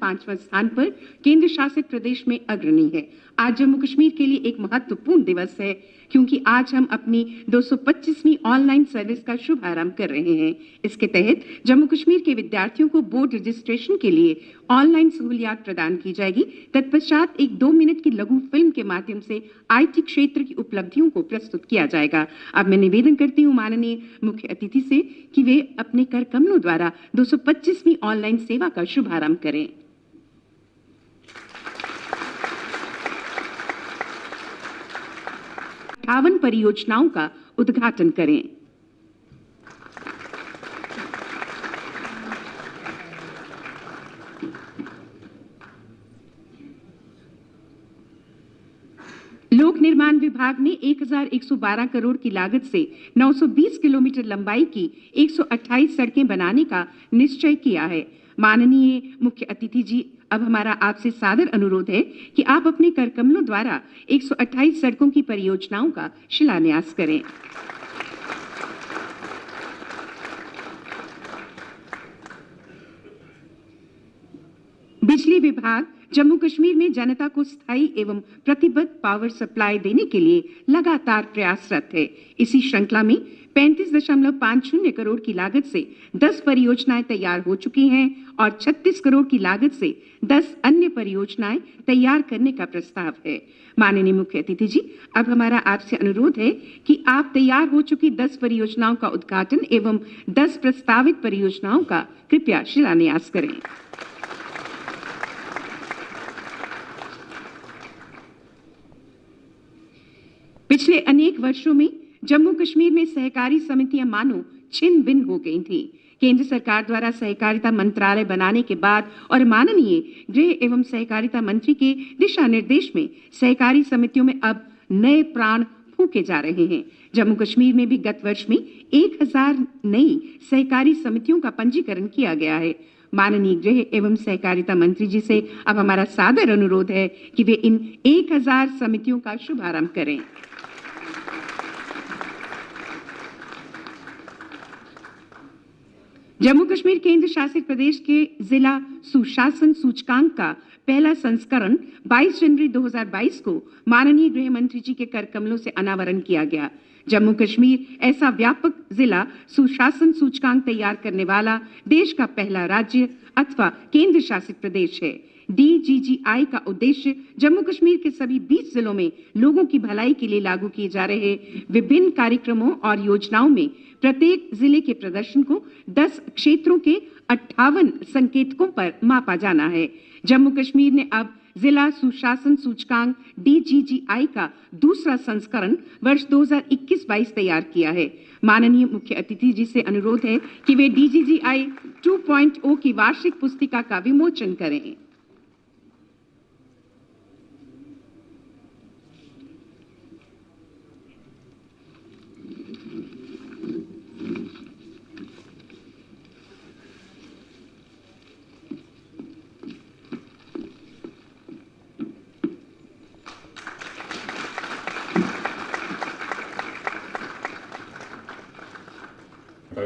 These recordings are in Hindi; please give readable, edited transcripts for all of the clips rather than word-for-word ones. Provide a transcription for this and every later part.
5वां स्थान पर केंद्र शासित प्रदेश में अग्रणी है। आज जम्मू कश्मीर के लिए एक महत्वपूर्ण दिवस है क्योंकि आज हम अपनी 225वीं ऑनलाइन सर्विस का शुभारंभ कर रहे हैं। इसके तहत जम्मू कश्मीर के विद्यार्थियों को बोर्ड रजिस्ट्रेशन के लिए ऑनलाइन सहूलियत प्रदान की जाएगी। तत्पश्चात एक 2 मिनट की लघु फिल्म के माध्यम से आईटी क्षेत्र की उपलब्धियों को प्रस्तुत किया जाएगा। अब मैं निवेदन करती हूँ माननीय मुख्य अतिथि से कि वे अपने कर कमलों द्वारा 225वीं ऑनलाइन सेवा का शुभारंभ करें। अट्ठावन परियोजनाओं का उद्घाटन करें। लोक निर्माण विभाग ने 1112 करोड़ की लागत से 920 किलोमीटर लंबाई की 128 सड़कें बनाने का निश्चय किया है। माननीय मुख्य अतिथि जी, अब हमारा आपसे सादर अनुरोध है कि आप अपने कर कमलों द्वारा 128 सड़कों की परियोजनाओं का शिलान्यास करें। बिजली विभाग जम्मू कश्मीर में जनता को स्थायी एवं प्रतिबद्ध पावर सप्लाई देने के लिए लगातार प्रयासरत है। इसी श्रृंखला में 35.50 करोड़ की लागत से 10 परियोजनाएं तैयार हो चुकी हैं और 36 करोड़ की लागत से 10 अन्य परियोजनाएं तैयार करने का प्रस्ताव है। माननीय मुख्य अतिथि जी, अब हमारा आपसे अनुरोध है कि आप तैयार हो चुकी 10 परियोजनाओं का उद्घाटन एवं 10 प्रस्तावित परियोजनाओं का कृपया शिलान्यास करें। पिछले अनेक वर्षों में जम्मू कश्मीर में सहकारी समितियां मानो छिन्न भिन्न हो गई थीं। केंद्र सरकार द्वारा सहकारिता मंत्रालय बनाने के बाद और माननीय गृह एवं सहकारिता मंत्री के दिशा निर्देश में सहकारी समितियों में अब नए प्राण फूंके जा रहे हैं। जम्मू कश्मीर में भी गत वर्ष में 1000 नई सहकारी समितियों का पंजीकरण किया गया है। माननीय गृह एवं सहकारिता मंत्री जी से अब हमारा सादर अनुरोध है कि वे इन 1000 समितियों का शुभारंभ करें। जम्मू कश्मीर केंद्र शासित प्रदेश के जिला सुशासन सूचकांक का पहला संस्करण 22 जनवरी 2022 को माननीय गृह मंत्री जी के कर कमलों से अनावरण किया गया। जम्मू कश्मीर ऐसा व्यापक जिला सुशासन सूचकांक तैयार करने वाला देश का पहला राज्य अथवा केंद्र शासित प्रदेश है। DGGI का उद्देश्य जम्मू कश्मीर के सभी 20 जिलों में लोगों की भलाई के लिए लागू किए जा रहे विभिन्न कार्यक्रमों और योजनाओं में प्रत्येक जिले के प्रदर्शन को 10 क्षेत्रों के 58 संकेतकों पर मापा जाना है। जम्मू कश्मीर ने अब जिला सुशासन सूचकांक DGGI का दूसरा संस्करण वर्ष 2021-22 तैयार किया है। माननीय मुख्य अतिथि जी से अनुरोध है कि वे DGGI 2.0 की वार्षिक पुस्तिका का विमोचन करें।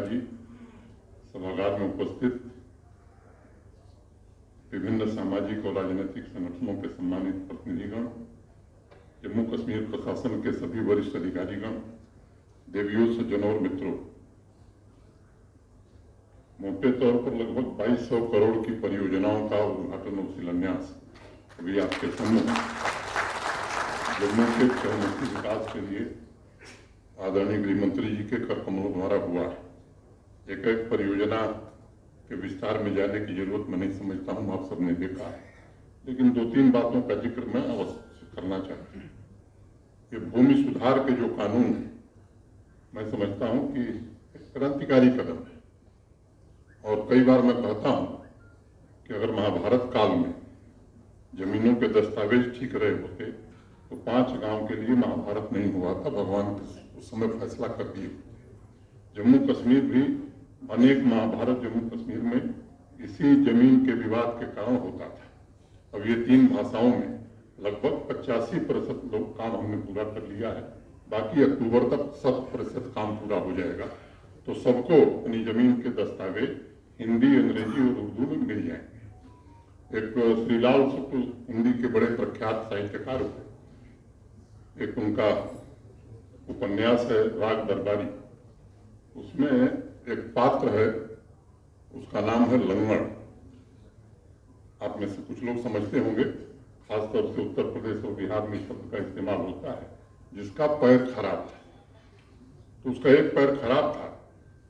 जी, सभागार में उपस्थित विभिन्न सामाजिक और राजनीतिक संगठनों के सम्मानित प्रतिनिधिगण, जम्मू कश्मीर प्रशासन के सभी वरिष्ठ अधिकारीगण, देवियों, सज्जनों और मित्रों, मोटे तौर पर लगभग 2200 करोड़ की परियोजनाओं का उद्घाटन और शिलान्यास अभी आपके सम्मुख जम्मू के चहुमुखी विकास के लिए आदरणीय गृह मंत्री जी के कर कमलों द्वारा हुआ है। एक एक परियोजना के विस्तार में जाने की जरूरत मैं नहीं समझता हूँ, आप सबने देखा है, लेकिन 2-3 बातों का जिक्र मैं अवश्य करना चाहता हूँ। ये भूमि सुधार के जो कानून है, मैं समझता हूँ कि एक क्रांतिकारी कदम है। और कई बार मैं कहता हूँ कि अगर महाभारत काल में जमीनों के दस्तावेज ठीक रहे होते तो 5 गांव के लिए महाभारत नहीं हुआ था। भगवान उस समय फैसला कर दिए। जम्मू कश्मीर भी अनेक महाभारत जम्मू कश्मीर में इसी जमीन के विवाद के कारण होता था। अब ये 3 भाषाओं में लगभग 85% लोग काम हमने पूरा कर लिया है। बाकी अक्टूबर तक 100% काम पूरा हो जाएगा, तो सबको अपनी जमीन के दस्तावेज हिंदी, अंग्रेजी और उर्दू में मिल जाएंगे। एक श्रीलाल शुक्ल हिंदी के बड़े प्रख्यात साहित्यकार हुए। एक उनका उपन्यास है राग दरबारी, उसमें एक पात्र है, उसका नाम है लंगड़। आप में से कुछ लोग समझते होंगे, खासतौर से उत्तर प्रदेश और बिहार में शब्द का इस्तेमाल होता है, जिसका पैर खराब था। तो उसका एक पैर खराब था,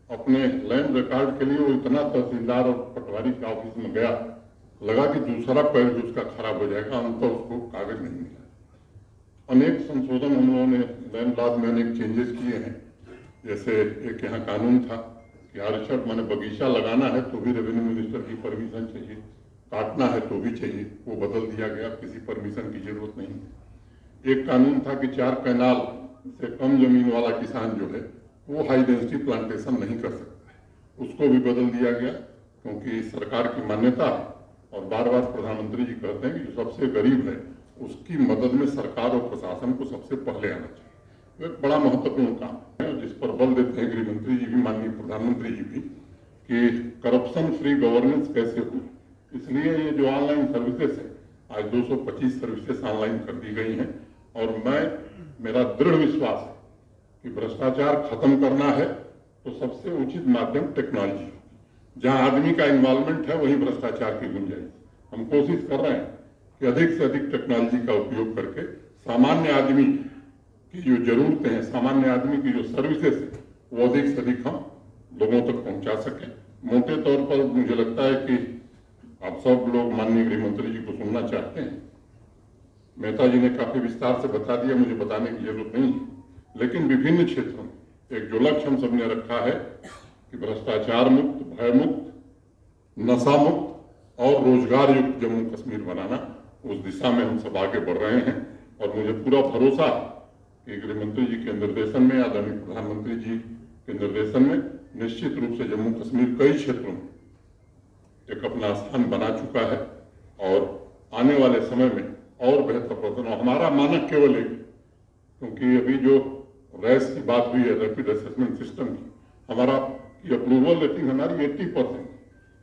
अपने लैंड रिकॉर्ड के लिए वो इतना तहसीलदार और पटवारी के ऑफिस में गया, लगा कि दूसरा पैर भी उसका खराब हो जाएगा, अंत उसको कागज नहीं मिला। अनेक संशोधन हम लोगों ने लैंड लॉज में अनेक चेंजेस किए हैं। जैसे एक यहाँ कानून था कि ऑर्चर्ड माने बगीचा लगाना है तो भी रेवेन्यू मिनिस्टर की परमिशन चाहिए, काटना है तो भी चाहिए, वो बदल दिया गया, किसी परमिशन की जरूरत नहीं। एक कानून था कि 4 कैनाल से कम जमीन वाला किसान जो है वो हाई डेंसिटी प्लांटेशन नहीं कर सकता है, उसको भी बदल दिया गया, क्योंकि सरकार की मान्यता है और बार बार प्रधानमंत्री जी कहते हैं कि जो सबसे गरीब है उसकी मदद में सरकार और प्रशासन को सबसे पहले आना चाहिए। तो एक बड़ा महत्वपूर्ण काम है जिस पर बल देते हैं गृह मंत्री जी भी, माननीय प्रधानमंत्री जी भी, कि करप्शन फ्री गवर्नेंस कैसे हो। इसलिए ये जो ऑनलाइन सर्विसेज है, आज 225 सर्विसेज ऑनलाइन कर दी गई हैं, और मेरा दृढ़ विश्वास है कि भ्रष्टाचार खत्म करना है तो सबसे उचित माध्यम टेक्नोलॉजी है। जहां आदमी का इन्वॉल्वमेंट है वहीं भ्रष्टाचार की गुंजाइश। हम कोशिश कर रहे हैं कि अधिक से अधिक टेक्नोलॉजी का उपयोग करके सामान्य आदमी की जो जरूरतें हैं, सामान्य आदमी की जो सर्विसेज है, वो अधिक से अधिक हम लोगों तक पहुंचा सकें। मोटे तौर पर मुझे लगता है कि आप सब लोग माननीय गृह मंत्री जी को सुनना चाहते हैं। मेहता जी ने काफी विस्तार से बता दिया, मुझे बताने की जरूरत नहीं है, लेकिन विभिन्न क्षेत्रों में एक जो लक्ष्य हम सबने रखा है कि भ्रष्टाचार मुक्त, भय मुक्त, नशा मुक्त और रोजगार युक्त जम्मू कश्मीर बनाना, उस दिशा में हम सब आगे बढ़ रहे हैं। और मुझे पूरा भरोसा है कि गृह मंत्री जी के निर्देशन में, आदरणीय प्रधानमंत्री जी के निर्देशन में निश्चित रूप से जम्मू कश्मीर कई क्षेत्रों में एक अपना स्थान बना चुका है और आने वाले समय में और बेहतर प्रदर्शन। हमारा मानक केवल एक, क्योंकि अभी जो रैस की बात हुई है, रैपिड असेसमेंट सिस्टम की, हमारा अप्रूवल रेटिंग हमारी 80%,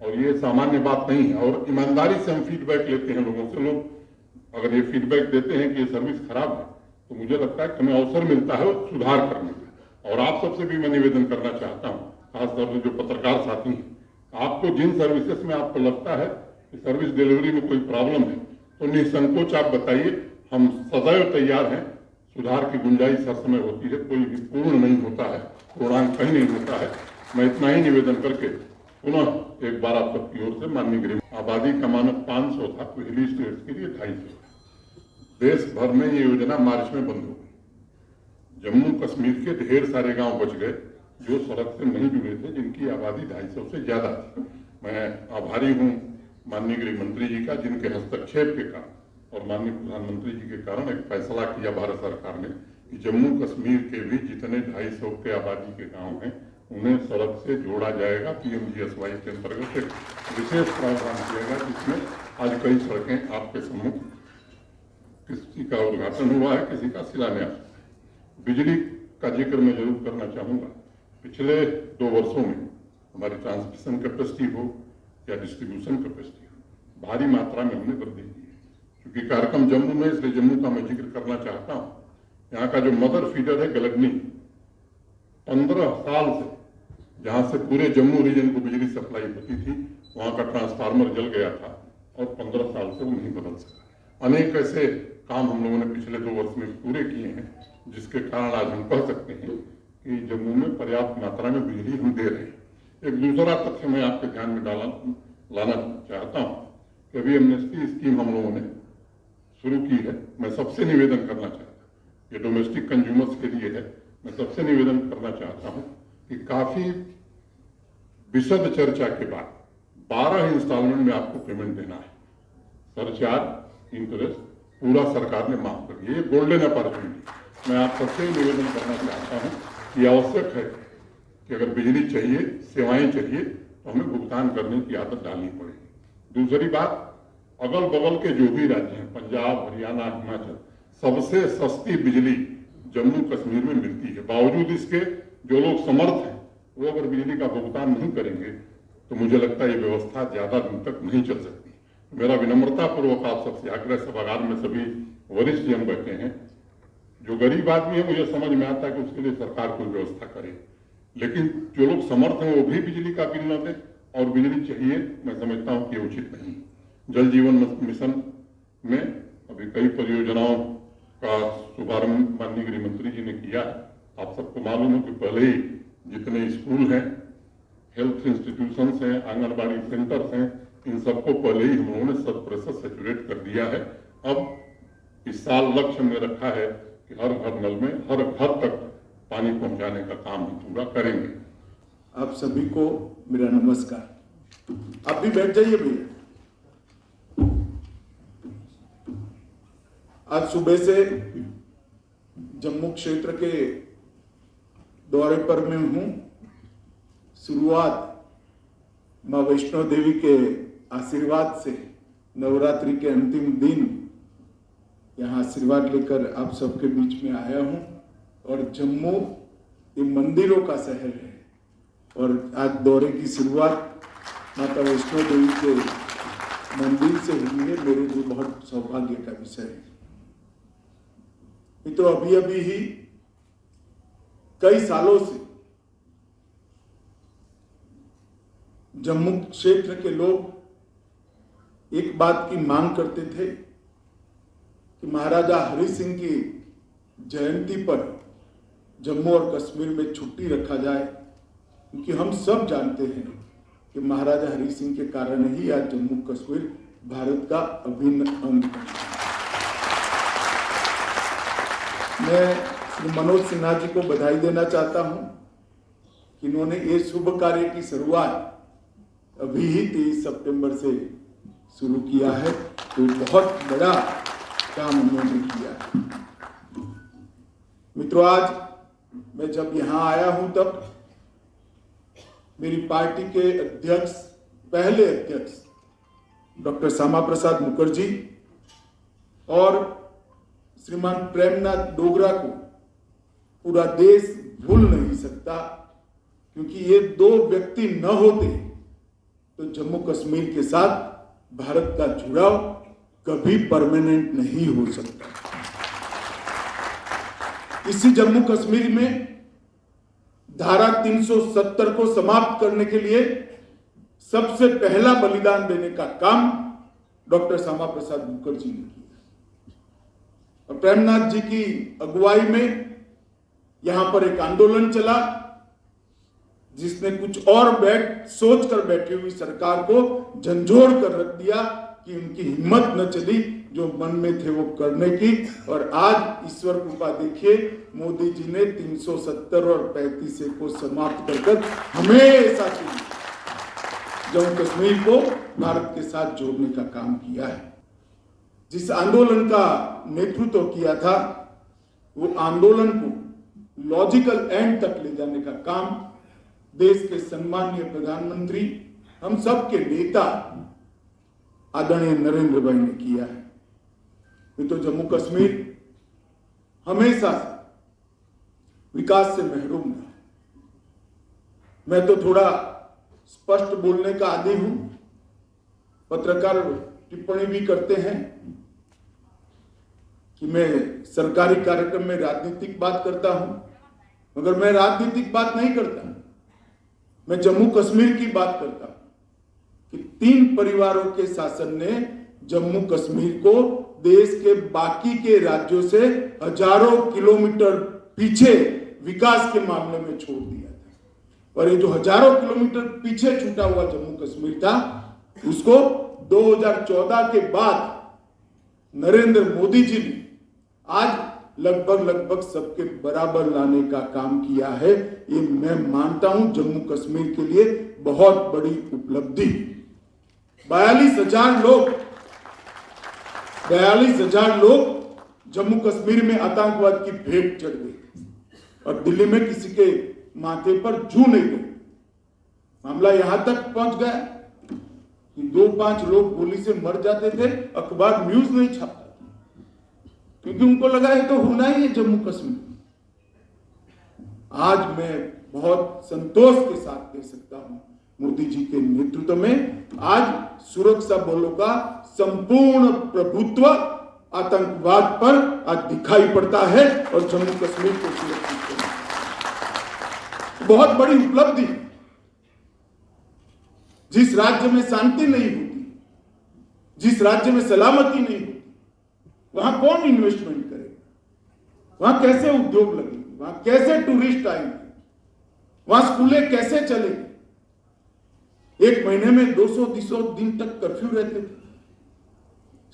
और ये सामान्य बात नहीं है। और ईमानदारी से हम फीडबैक लेते हैं लोगों से। लोग अगर ये फीडबैक देते हैं कि ये सर्विस खराब है, तो मुझे लगता है कि हमें अवसर मिलता है सुधार करने का। और आप सबसे भी मैं निवेदन करना चाहता हूँ, खासतौर से जो पत्रकार साथी हैं, आपको जिन सर्विसेज में आपको लगता है कि सर्विस डिलीवरी में कोई प्रॉब्लम है, तो निसंकोच आप बताइए, हम सदैव तैयार हैं। सुधार की गुंजाइश हर समय होती है, कोई भी पूर्ण नहीं होता है, पूर्णांक कहीं नहीं होता है। मैं इतना ही निवेदन करके पुनः एक बार आप सबकी ओर से माननीय गृह, आबादी का मानक 500 था, तो हिली स्टेट्स के लिए 250। देश भर में ये योजना मार्च में बंद हो गई। जम्मू कश्मीर के ढेर सारे गांव बच गए जो सड़क से नहीं जुड़े थे, जिनकी आबादी 250 से ज्यादा थी। मैं आभारी हूँ माननीय गृह मंत्री जी का, जिनके हस्तक्षेप के कारण और माननीय प्रधानमंत्री जी के कारण एक फैसला किया भारत सरकार ने कि जम्मू कश्मीर के भी जितने 250 के आबादी के गांव हैं उन्हें सड़क से जोड़ा जाएगा। PMGSY के अंतर्गत एक विशेष प्रावधान किया गया, जिसमें आज कई सड़कें आपके सम्मुख, किसी का उद्घाटन हुआ है, किसी का शिलान्यास। बिजली का जिक्र मैं जरूर करना चाहूंगा। पिछले 2 वर्षों में हमारी ट्रांसमिशन कैपेसिटी हो या डिस्ट्रीब्यूशन कैपेसिटी हो, भारी मात्रा में हमने वृद्धि की है। क्योंकि कार्यक्रम जम्मू में, इसलिए जम्मू का मैं जिक्र करना चाहता हूँ। यहाँ का जो मदर फीडर है गलगनी, 15 साल से जहाँ से पूरे जम्मू रीजन को बिजली सप्लाई होती थी, वहाँ का ट्रांसफार्मर जल गया था और 15 साल से वो नहीं बदल सका। अनेक ऐसे काम हम लोगों ने पिछले 2 वर्ष में पूरे किए हैं, जिसके कारण आज हम कह सकते हैं कि जम्मू में पर्याप्त मात्रा में बिजली हम दे रहे हैं। एक दूसरा तथ्य मैं आपके ध्यान में लाना चाहता हूँ कि अभी एमनेस्टी स्कीम हम लोगों ने शुरू की है। मैं सबसे निवेदन करना चाहता हूँ, ये डोमेस्टिक कंज्यूमर्स के लिए है, मैं सबसे निवेदन करना चाहता हूँ कि काफी विशद चर्चा के बाद 12 इंस्टॉलमेंट में आपको पेमेंट देना है। सरचार्ज, इंटरेस्ट पूरा सरकार ने माफ कर दिया। ये गोल्डन अपॉर्चुनिटी। मैं आप सबसे निवेदन करना चाहता हूँ कि आवश्यक है कि अगर बिजली चाहिए, सेवाएं चाहिए, तो हमें भुगतान करने की आदत डालनी पड़ेगी। दूसरी बात, अगल बगल के जो भी राज्य हैं, पंजाब, हरियाणा, हिमाचल, सबसे सस्ती बिजली जम्मू कश्मीर में मिलती है। बावजूद इसके जो लोग समर्थ हैं, वो अगर बिजली का भुगतान नहीं करेंगे तो मुझे लगता है ये व्यवस्था ज्यादा दिन तक नहीं चल सकती। मेरा विनम्रता पूर्वक आप सबसे आग्रह, सभागार में सभी वरिष्ठ जन बैठे हैं, जो गरीब आदमी है मुझे समझ में आता है कि उसके लिए सरकार कोई व्यवस्था करे, लेकिन जो लोग समर्थ हैं वो भी बिजली का बिल न दें और बिजली चाहिए, मैं समझता हूं कि उचित नहीं। जल जीवन मिशन में अभी कई परियोजनाओं का शुभारंभ माननीय गृह मंत्री जी ने किया है। आप सबको मालूम है कि पहले ही जितने स्कूल हैं, हेल्थ इंस्टीट्यूशंस हैं, आंगनबाड़ी सेंटर्स हैं, इन सबको पहले ही हम लोगों ने 100% सैचुरेट कर दिया है। अब इस साल लक्ष्य में रखा है कि हर घर नल में, हर घर तक पानी पहुंचाने का काम हम पूरा करेंगे। आप सभी को मेरा नमस्कार। आप भी बैठ जाइए भैया। आज सुबह से जम्मू क्षेत्र के दौरे पर मैं हूं। शुरुआत मां वैष्णो देवी के आशीर्वाद से, नवरात्रि के अंतिम दिन यहाँ आशीर्वाद लेकर आप सबके बीच में आया हूं। और जम्मू ये मंदिरों का शहर है और आज दौरे की शुरुआत माता वैष्णो देवी के मंदिर से हुई है, मेरे लिए बहुत सौभाग्य का विषय है। तो अभी ही कई सालों से जम्मू क्षेत्र के लोग एक बात की मांग करते थे कि महाराजा हरि सिंह की जयंती पर जम्मू और कश्मीर में छुट्टी रखा जाए, क्योंकि हम सब जानते हैं कि महाराजा हरि सिंह के कारण ही आज जम्मू कश्मीर भारत का अभिन्न अंग है। मैं श्री मनोज सिन्हा जी को बधाई देना चाहता हूं कि इन्होंने ये शुभ कार्य की शुरुआत अभी ही 23 सितंबर से शुरू किया है, तो बहुत बड़ा काम उन्होंने किया है। मित्रों, आज मैं जब यहां आया हूं तब मेरी पार्टी के अध्यक्ष, पहले अध्यक्ष डॉक्टर श्यामा प्रसाद मुखर्जी और श्रीमान प्रेमनाथ डोगरा को पूरा देश भूल नहीं सकता, क्योंकि ये दो व्यक्ति न होते तो जम्मू कश्मीर के साथ भारत का जुड़ाव कभी परमानेंट नहीं हो सकता। इसी जम्मू कश्मीर में धारा 370 को समाप्त करने के लिए सबसे पहला बलिदान देने का काम डॉक्टर श्यामा प्रसाद मुखर्जी ने किया और प्रेमनाथ जी की अगुवाई में यहां पर एक आंदोलन चला, जिसने कुछ और सोच कर बैठी हुई सरकार को झंझोड़ कर रख दिया कि उनकी हिम्मत न चली जो मन में थे वो करने की। और आज ईश्वर कृपा देखिए, मोदी जी ने 370 और 35 को समाप्त कर हमेशा के लिए जम्मू कश्मीर को भारत के साथ जोड़ने का काम किया है। जिस आंदोलन का नेतृत्व किया था, वो आंदोलन को लॉजिकल एंड तक ले जाने का काम देश के सम्माननीय प्रधानमंत्री, हम सब के नेता आदरणीय नरेंद्र भाई ने किया है। ये तो जम्मू कश्मीर हमेशा विकास से महरूम था। मैं तो थोड़ा स्पष्ट बोलने का आदी हूं, पत्रकार टिप्पणी भी करते हैं कि मैं सरकारी कार्यक्रम में राजनीतिक बात करता हूं, मगर मैं राजनीतिक बात नहीं करता, मैं जम्मू कश्मीर की बात करता हूं कि 3 परिवारों के शासन ने जम्मू कश्मीर को देश के बाकी के राज्यों से हजारों किलोमीटर पीछे विकास के मामले में छोड़ दिया था। और ये जो हजारों किलोमीटर पीछे छूटा हुआ जम्मू कश्मीर था, उसको 2014 के बाद नरेंद्र मोदी जी ने आज लगभग सबके बराबर लाने का काम किया है। ये मैं मानता हूं जम्मू कश्मीर के लिए बहुत बड़ी उपलब्धि। 42,000 लोग जम्मू कश्मीर में आतंकवाद की भेंट चढ़ गए और दिल्ली में किसी के माथे पर जू नहीं गए। मामला यहां तक पहुंच गया कि 2-5 लोग गोली से मर जाते थे, अखबार न्यूज नहीं छापता, क्योंकि उनको लगा है तो होना ही है जम्मू कश्मीर। आज मैं बहुत संतोष के साथ कह सकता हूं, मोदी जी के नेतृत्व में आज सुरक्षा बलों का संपूर्ण प्रभुत्व आतंकवाद पर आज दिखाई पड़ता है और जम्मू कश्मीर को सुरक्षित करना बहुत बड़ी उपलब्धि। जिस राज्य में शांति नहीं होती, जिस राज्य में सलामती नहीं होती, वहां कौन इन्वेस्टमेंट करेगा, वहां कैसे उद्योग लगेंगे, वहां कैसे टूरिस्ट आएंगे, वहां स्कूलें कैसे चलेंगी। एक महीने में 200 दिन तक कर्फ्यू रहते थे,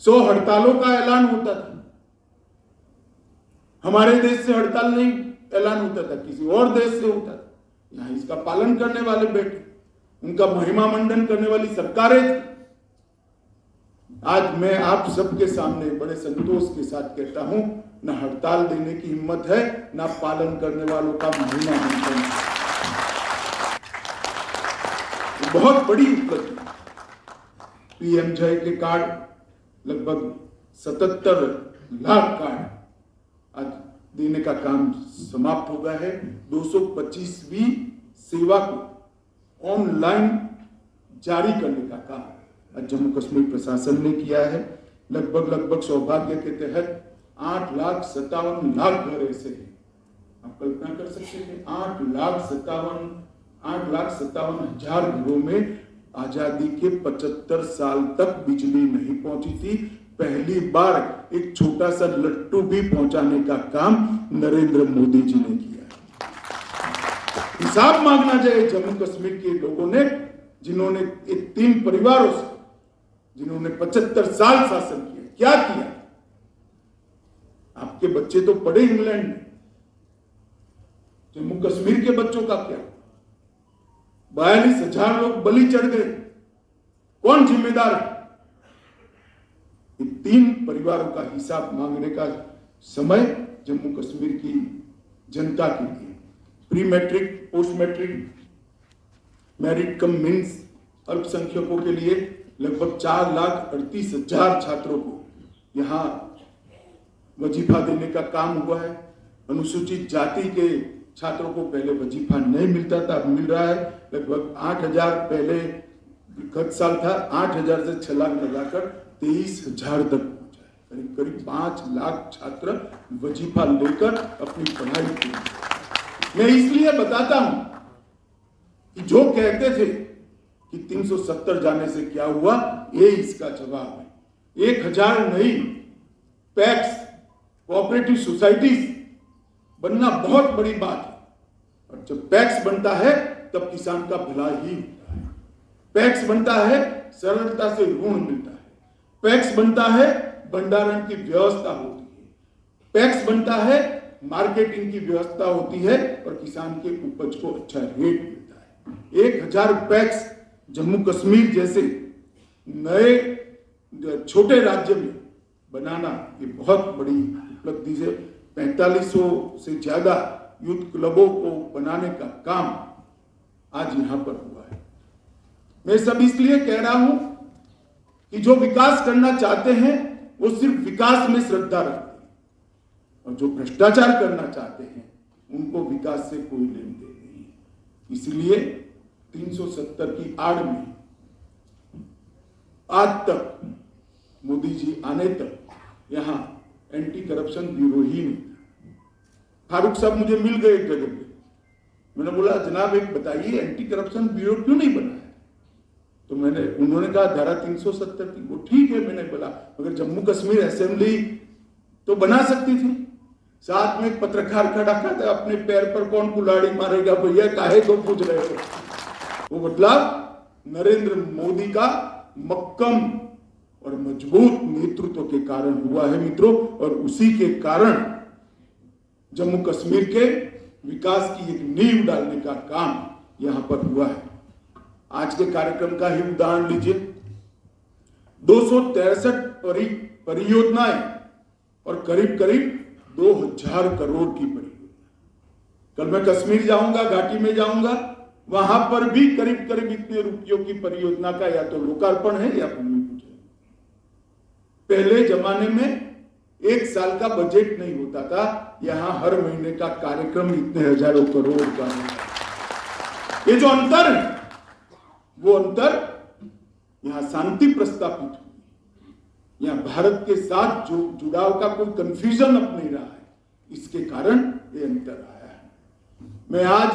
100 हड़तालों का ऐलान होता था। हमारे देश से हड़ताल नहीं ऐलान होता था, किसी और देश से होता था। यहां इसका पालन करने वाले बैठे, उनका महिमा मंडन करने वाली सरकारें थी। आज मैं आप सबके सामने बड़े संतोष के साथ कहता हूं, न हड़ताल देने की हिम्मत है, न पालन करने वालों का महिमा मंडन है। बहुत बड़ी उपलब्धि। पीएमजय के कार्ड लगभग 77 लाख कार्ड आज देने का काम समाप्त हो गया है। 225वीं सेवा को ऑनलाइन जारी करने का काम आज जम्मू कश्मीर प्रशासन ने किया है। लगभग सौभाग्य के तहत 8,57,00,000 घर ऐसे हैं, आप कल्पना कर सकते हैं, 8,57,000 घरों में आजादी के 75 साल तक बिजली नहीं पहुंची थी। पहली बार एक छोटा सा लट्टू भी पहुंचाने का काम नरेंद्र मोदी जी ने किया। हिसाब मांगना चाहिए जम्मू कश्मीर के लोगों ने, जिन्होंने 3 परिवारों से, जिन्होंने 75 साल शासन किया, क्या किया। आपके बच्चे तो पढ़े इंग्लैंड में, जम्मू कश्मीर के बच्चों का क्या। 42,000 लोग बलि चढ़ गए, कौन जिम्मेदार है। 3 परिवारों का हिसाब मांगने का समय जम्मू कश्मीर की जनता के लिए। Pre matric, post matric, merit cum means अल्पसंख्यकों के लिए लगभग 4,38,000 छात्रों को यहां वजीफा देने का काम हुआ है। अनुसूचित जाति के छात्रों को पहले वजीफा नहीं मिलता था, अब मिल रहा है। लगभग 8,000 पहले गत साल था, 8,000 से छलांग लगाकर 23,000 तक पहुंचा है। करीब 5 लाख छात्र वजीफा लेकर अपनी पढ़ाई की। मैं इसलिए बताता हूं कि जो कहते थे कि 370 जाने से क्या हुआ, ये इसका जवाब है। 1,000 नई पैक्स कोऑपरेटिव सोसाइटीज बनना बहुत बड़ी बात है। और जब पैक्स बनता है तब किसान का भला ही होता है। पैक्स बनता है, सरलता से ऋण मिलता है। पैक्स बनता है, भंडारण की व्यवस्था होती है। पैक्स बनता है, मार्केटिंग की व्यवस्था होती है और किसान के उपज को अच्छा रेट मिलता है। 1,000 पैक्स जम्मू कश्मीर जैसे नए छोटे राज्य में बनाना ये बहुत बड़ी उपलब्धि है। 4500 से ज्यादा यूथ क्लबों को बनाने का काम आज यहां पर हुआ है। मैं सब इसलिए कह रहा हूं कि जो विकास करना चाहते हैं वो सिर्फ विकास में श्रद्धा रखते हैं, और जो भ्रष्टाचार करना चाहते हैं उनको विकास से कोई लेन देन नहीं है। इसलिए 370 की आड़ में आज तक, मोदी जी आने तक, यहां एंटी करप्शन ब्यूरो ही नहीं था। फारूक साहब मुझे मिल गए एक जगह पे, मैंने बोला जनाब एक बताइए एंटी करप्शन ब्यूरो क्यों नहीं बना है। तो उन्होंने कहा धारा 370 थी। वो ठीक है, मैंने बोला अगर जम्मू कश्मीर असेंबली तो बना सकती थी। साथ में एक पत्रकार खड़ा था, अपने पैर पर कौन कुल्हाड़ी मारेगा भैया, काहे को पूछ रहे हो। वो बदलाव नरेंद्र मोदी का मक्कम और मजबूत नेतृत्व के कारण हुआ है मित्रों, और उसी के कारण जम्मू कश्मीर के विकास की एक नींव डालने का काम यहां पर हुआ है। आज के कार्यक्रम का ही उदाहरण लीजिए, 263 परियोजनाएं और करीब 2,000 करोड़ की परियोजना। कल मैं कश्मीर जाऊंगा, घाटी में जाऊंगा, वहां पर भी करीब इतने रुपयों की परियोजना का या तो लोकार्पण है या भूमि पूजन। पहले जमाने में 1 साल का बजट नहीं होता था, यहां हर महीने का कार्यक्रम इतने हजारों करोड़ का है। ये जो अंतर है, वो अंतर यहां शांति प्रस्थापित हुई, या भारत के साथ जो जुड़ाव का कोई कंफ्यूजन अब नहीं रहा है, इसके कारण ये अंतर आया है। मैं आज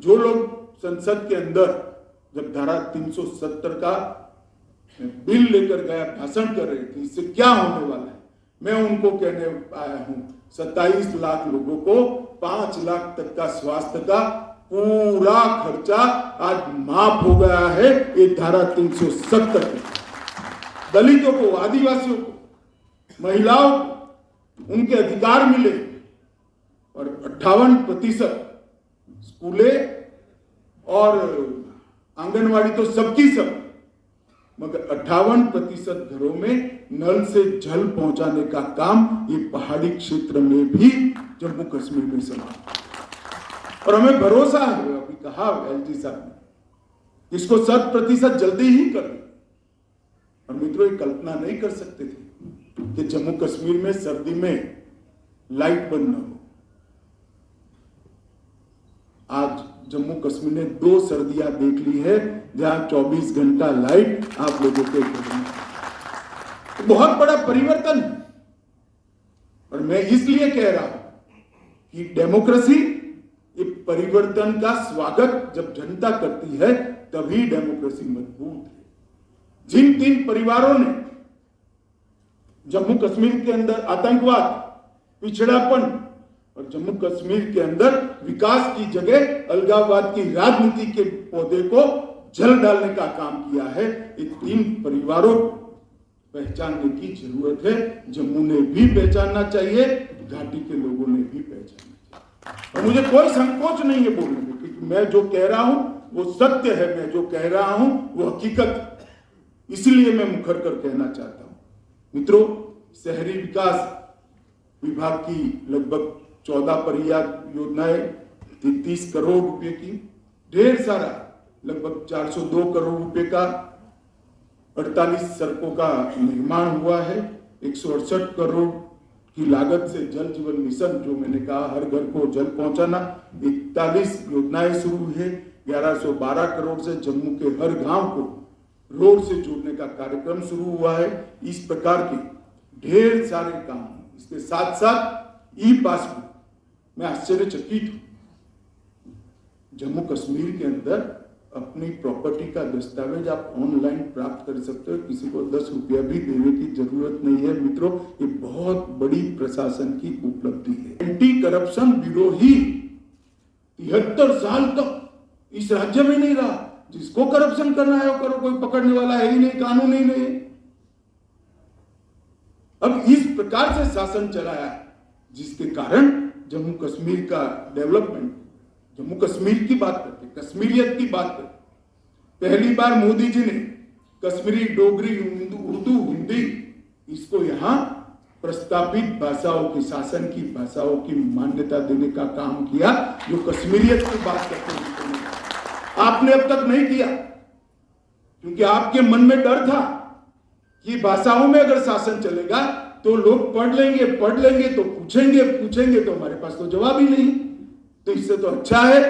जो लोग संसद के अंदर जब धारा 370 का बिल लेकर गया, भाषण कर रहे थे इससे क्या होने वाला है, मैं उनको कहने आया हूं 27 लाख लोगों को 5 लाख तक का स्वास्थ्य का पूरा खर्चा आज माफ हो गया है ये धारा 370 के। दलितों को, आदिवासियों को, महिलाओं को उनके अधिकार मिले और 58% स्कूलें और आंगनवाड़ी तो सबकी सब, मगर 58% घरों में नल से जल पहुंचाने का काम ये पहाड़ी क्षेत्र में भी जम्मू कश्मीर में समाप्त। और हमें भरोसा है, अभी कहा एलजी साहब ने, इसको 100% जल्दी ही कर दें। और मित्रों, ये कल्पना नहीं कर सकते थे कि जम्मू कश्मीर में सर्दी में लाइट बंद न हो। आज जम्मू कश्मीर ने 2 सर्दियां देख ली है जहां 24 घंटा लाइट आप लोगों के घर में। तो बहुत बड़ा परिवर्तन है। और मैं इसलिए कह रहा हूं कि डेमोक्रेसी, ये परिवर्तन का स्वागत जब जनता करती है तभी डेमोक्रेसी मजबूत है। जिन 3 परिवारों ने जम्मू कश्मीर के अंदर आतंकवाद, पिछड़ापन और जम्मू कश्मीर के अंदर विकास की जगह अलगाववाद की राजनीति के पौधे को जल डालने का काम किया है, ये 3 परिवारों को पहचानने की जरूरत है। जम्मू ने भी पहचानना चाहिए, घाटी के लोगों ने भी पहचानना चाहिए। और मुझे कोई संकोच नहीं है बोलने में, क्योंकि मैं जो कह रहा हूं वो सत्य है, मैं जो कह रहा हूं वो हकीकत है। इसलिए मैं मुखर कर कहना चाहता हूं। मित्रों, शहरी विकास विभाग की लगभग 14 परियोजनाएं 33 करोड़ रुपए की, ढेर सारा लगभग 402 करोड़ रुपए का 48 सड़कों का निर्माण हुआ है। 168 करोड़ की लागत से जल जीवन मिशन, जो मैंने कहा हर घर को जल पहुंचाना, 41 योजनाएं शुरू हुई है। 1112 करोड़ से जम्मू के हर गांव को रोड से जोड़ने का कार्यक्रम शुरू हुआ है। इस प्रकार के ढेर सारे काम। इसके साथ साथ ई पासबुक, मैं आश्चर्यचकित हूं, जम्मू कश्मीर के अंदर अपनी प्रॉपर्टी का दस्तावेज आप ऑनलाइन प्राप्त कर सकते हो, किसी को 10 रुपया भी देने की जरूरत नहीं है। मित्रों, ये बहुत बड़ी प्रशासन की उपलब्धि है। एंटी करप्शन ब्यूरो ही 73 साल तक इस राज्य में नहीं रहा। जिसको करप्शन करना है वो करो, कोई पकड़ने वाला है ही नहीं, कानून ही नहीं। अब इस प्रकार से शासन चलाया, जिसके कारण जम्मू कश्मीर का डेवलपमेंट, जम्मू कश्मीर की बात करते, कश्मीरियत की बात करते, पहली बार मोदी जी ने कश्मीरी, डोगरी, उर्दू, हिंदी, इसको यहां प्रस्तावित भाषाओं की, शासन की भाषाओं की मान्यता देने का काम किया। जो कश्मीरियत की बात करते हैं आपने अब तक नहीं किया, क्योंकि आपके मन में डर था कि भाषाओं में अगर शासन चलेगा तो लोग पढ़ लेंगे तो पूछेंगे तो हमारे पास तो जवाब ही नहीं। तो इससे तो अच्छा है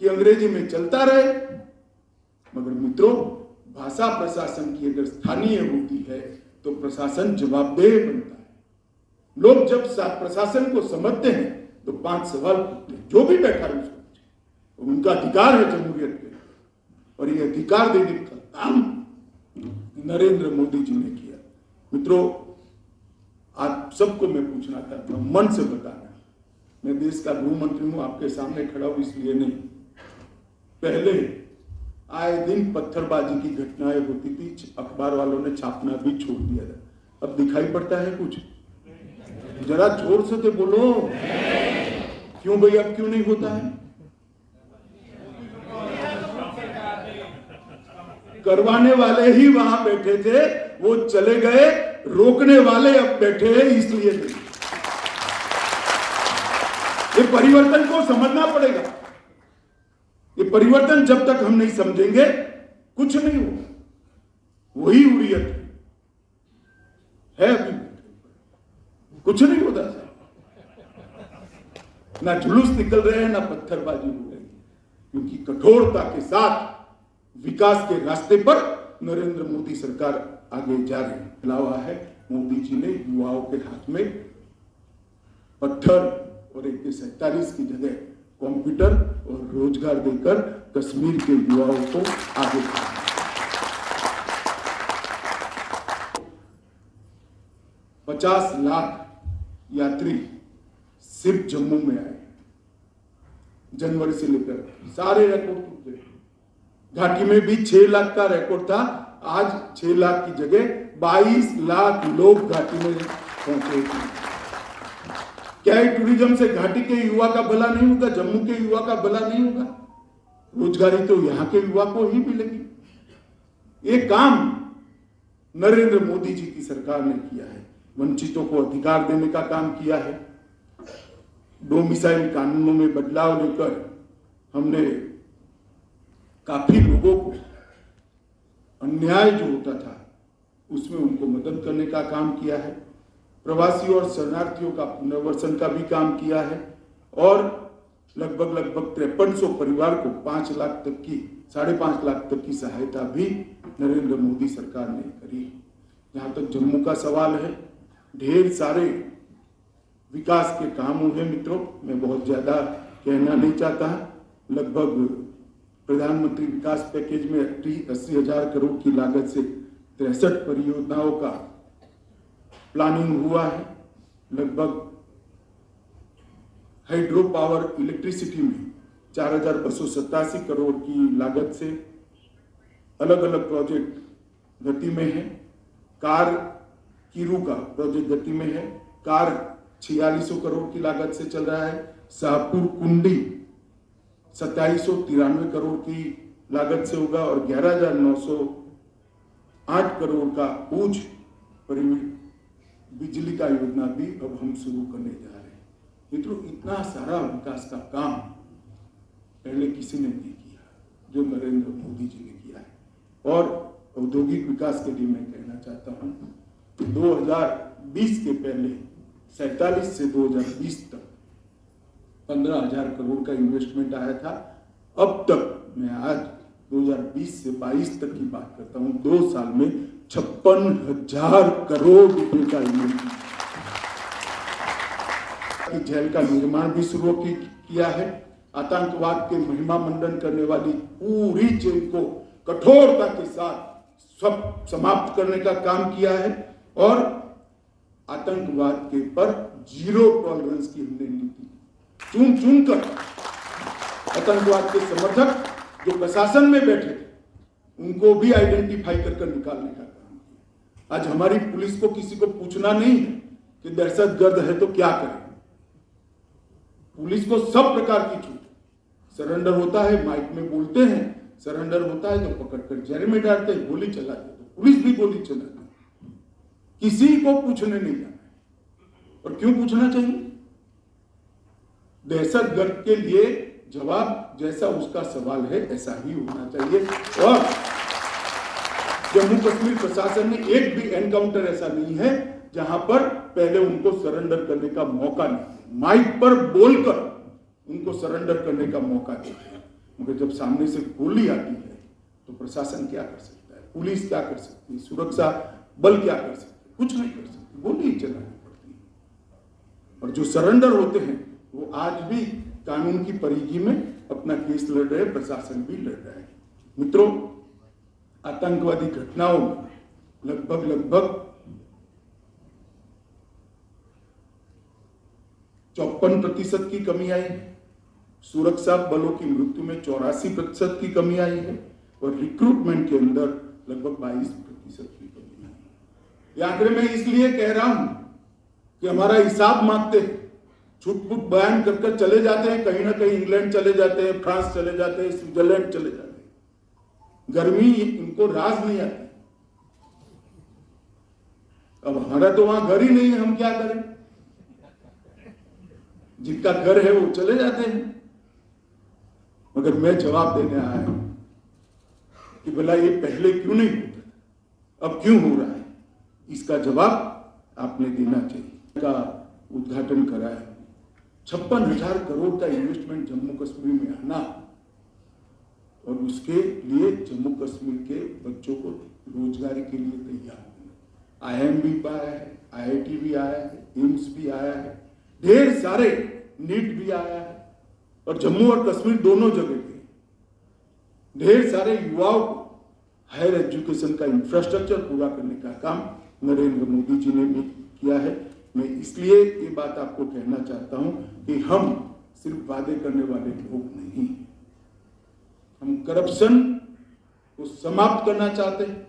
कि अंग्रेजी में चलता रहे। मगर मित्रों, भाषा प्रशासन की अगर स्थानीय होती है तो प्रशासन जवाबदेह बनता है। लोग जब प्रशासन को समझते हैं तो 5 सवाल पूछते हैं, जो भी बैठा है उसको, उनका अधिकार है जमहूरियत पे, और ये अधिकार देने का काम नरेंद्र मोदी जी ने किया। मित्रों, आप सबको मैं पूछना चाहता हूं, मन से बताना, मैं देश का गृह मंत्री हूं, आपके सामने खड़ा हूं इसलिए नहीं। पहले आए दिन पत्थरबाजी की घटनाएं होती थी, अखबार वालों ने छापना भी छोड़ दिया था। अब दिखाई पड़ता है कुछ? जरा जोर से तो बोलो, क्यों भाई, अब क्यों नहीं होता है? करवाने वाले ही वहां बैठे थे, वो चले गए, रोकने वाले अब बैठे हैं, इसलिए नहीं। ये परिवर्तन को समझना पड़ेगा। ये परिवर्तन जब तक हम नहीं समझेंगे कुछ नहीं होगा। वही हुर्रियत है अभी, कुछ नहीं होता सर। ना जुलूस निकल रहे हैं, ना पत्थरबाजी हो रही है, क्योंकि कठोरता के साथ विकास के रास्ते पर नरेंद्र मोदी सरकार आगे जा रही है। अलावा है मोदी जी ने युवाओं के हाथ में पत्थर और AK-47 की जगह कंप्यूटर और रोजगार देकर कश्मीर के युवाओं को आगे बढ़ाया। 50 लाख यात्री सिर्फ जम्मू में आए जनवरी से लेकर, सारे रिकॉर्ड टूट गए। घाटी में भी 6 लाख का रिकॉर्ड था, आज 6 लाख की जगह 22 लाख लोग घाटी में पहुंचे। क्या है, टूरिज्म से घाटी के युवा का भला नहीं होगा, जम्मू के युवा का भला नहीं होगा? रोजगारी तो यहां के युवा को ही मिलेगी। ये काम नरेंद्र मोदी जी की सरकार ने किया है। वंचितों को अधिकार देने का काम किया है। डोमिसाइल कानूनों में बदलाव लेकर हमने काफी लोगों को अन्याय जो होता था उसमें उनको मदद करने का काम किया है। प्रवासी और शरणार्थियों का पुनर्वसन का भी काम किया है और लगभग 5300 परिवार को 5 लाख तक की 5.5 लाख तक की सहायता भी नरेंद्र मोदी सरकार ने करी। जहां तक जम्मू का सवाल है, ढेर सारे विकास के काम हुए मित्रों, मैं बहुत ज्यादा कहना नहीं चाहता। लगभग प्रधानमंत्री विकास पैकेज में 80,000 करोड़ की लागत से 63 परियोजनाओं का प्लानिंग हुआ है। लगभग हाइड्रो पावर इलेक्ट्रिसिटी में 4,287 करोड़ की लागत से अलग अलग प्रोजेक्ट गति में है। कार कीरू का प्रोजेक्ट गति में है। कार 4600 करोड़ की लागत से चल रहा है। शाहपुर कुंडी 2793 करोड़ की लागत से होगा और 11,908 करोड़ का ऊर्ज बिजली का योजना भी अब हम शुरू करने जा रहे हैं। मित्रों, इतना सारा विकास का काम पहले किसी ने नहीं किया जो नरेंद्र मोदी जी ने किया है। और औद्योगिक विकास के लिए मैं कहना चाहता हूं कि 2020 के पहले 47 से 2020 तक 15,000 करोड़ का इन्वेस्टमेंट आया था। अब तक मैं आज 2020 से 22 तक की बात करता हूं, 2 साल में 56,000 करोड़ रुपए का इन्वेस्टमेंट। जेल का निर्माण भी शुरू किया है। आतंकवाद के महिमा मंडन करने वाली पूरी जेल को कठोरता के साथ सब समाप्त करने का काम किया है और आतंकवाद के पर 0 टॉलरेंस की हमने नीति चुन कर आतंकवाद के समर्थक जो प्रशासन में बैठे थे उनको भी आइडेंटिफाई कर निकालने का काम किया। आज हमारी पुलिस को किसी को पूछना नहीं है कि दहशतगर्द है तो क्या करें। पुलिस को सब प्रकार की छूट, सरेंडर होता है माइक में बोलते हैं, सरेंडर होता है तो पकड़कर जेल में डालते हैं, गोली चलाते तो पुलिस भी गोली चलाती है। किसी को पूछने नहीं जाना है। और क्यों पूछना चाहिए? दहशतगर्द के लिए जवाब जैसा उसका सवाल है ऐसा ही होना चाहिए। और जम्मू कश्मीर प्रशासन ने एक भी एनकाउंटर ऐसा नहीं है जहां पर पहले उनको सरेंडर करने का मौका नहीं, माइक पर बोलकर उनको सरेंडर करने का मौका देते हैं। मगर जब सामने से गोली आती है तो प्रशासन क्या कर सकता है, पुलिस क्या कर सकती है, सुरक्षा बल क्या कर सकते हैं? कुछ नहीं कर सकते, गोली ही चलानी पड़ती है। और जो सरेंडर होते हैं वो आज भी कानून की परिधि में अपना केस लड़ रहे हैं, प्रशासन भी लड़ रहा है। मित्रों, आतंकवादी घटनाओं में लगभग 54% की कमी आई है। सुरक्षा बलों की मृत्यु में 84% की कमी आई है और रिक्रूटमेंट के अंदर लगभग 22% की कमी आई है। ये आंकड़े मैं इसलिए कह रहा हूं कि हमारा हिसाब मांगते हैं, छुटपुट बयान कर चले जाते हैं, कहीं ना कहीं इंग्लैंड चले जाते हैं, फ्रांस चले जाते हैं, स्विट्जरलैंड चले जाते हैं। गर्मी इनको राज नहीं आती। अब हमारा तो वहां घर ही नहीं है, हम क्या करें? जिनका घर है वो चले जाते हैं। मगर मैं जवाब देने आया हूं कि भला ये पहले क्यों नहीं होता था, अब क्यों हो रहा है? इसका जवाब आपने देना चाहिए। का उद्घाटन कराया, 56,000 करोड़ का इन्वेस्टमेंट जम्मू कश्मीर में आना और उसके लिए जम्मू कश्मीर के बच्चों को रोजगारी के लिए तैयार होना। IIM भी आया है, IIT भी आया है, एम्स भी आया है, ढेर सारे नीट भी आया है और जम्मू और कश्मीर दोनों जगह पे ढेर सारे युवाओं को हायर एजुकेशन का इंफ्रास्ट्रक्चर पूरा करने का काम नरेंद्र मोदी जी ने भी किया है। मैं इसलिए ये बात आपको कहना चाहता हूं कि हम सिर्फ वादे करने वाले लोग नहीं हैं। हम करप्शन को समाप्त करना चाहते हैं,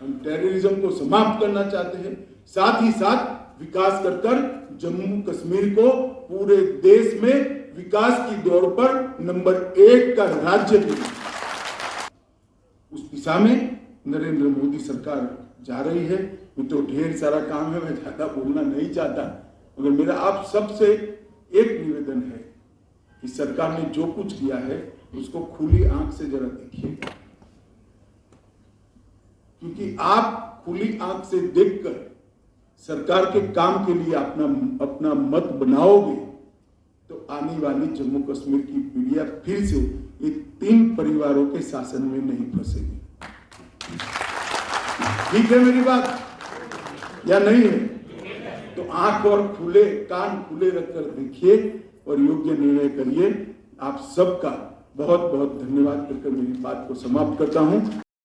हम टेररिज्म को समाप्त करना चाहते हैं, साथ ही साथ विकास कर जम्मू कश्मीर को पूरे देश में विकास की दौड़ पर नंबर 1 का राज्य बनाना। उस दिशा में नरेंद्र मोदी सरकार जा रही है। मैं तो ढेर सारा काम है, मैं ज्यादा बोलना नहीं चाहता, मगर मेरा आप सबसे एक निवेदन है कि सरकार ने जो कुछ किया है उसको खुली आंख से जरा देखिए, क्योंकि आप खुली आंख से देखकर सरकार के काम के लिए अपना मत बनाओगे तो आने वाली जम्मू कश्मीर की पीढ़ियां फिर से ये 3 परिवारों के शासन में नहीं फंसेगी। ठीक है मेरी बात या नहीं है? तो आंख और कान खुले रखकर देखिए और योग्य निर्णय करिए। आप सबका बहुत बहुत धन्यवाद करके मेरी बात को समाप्त करता हूं।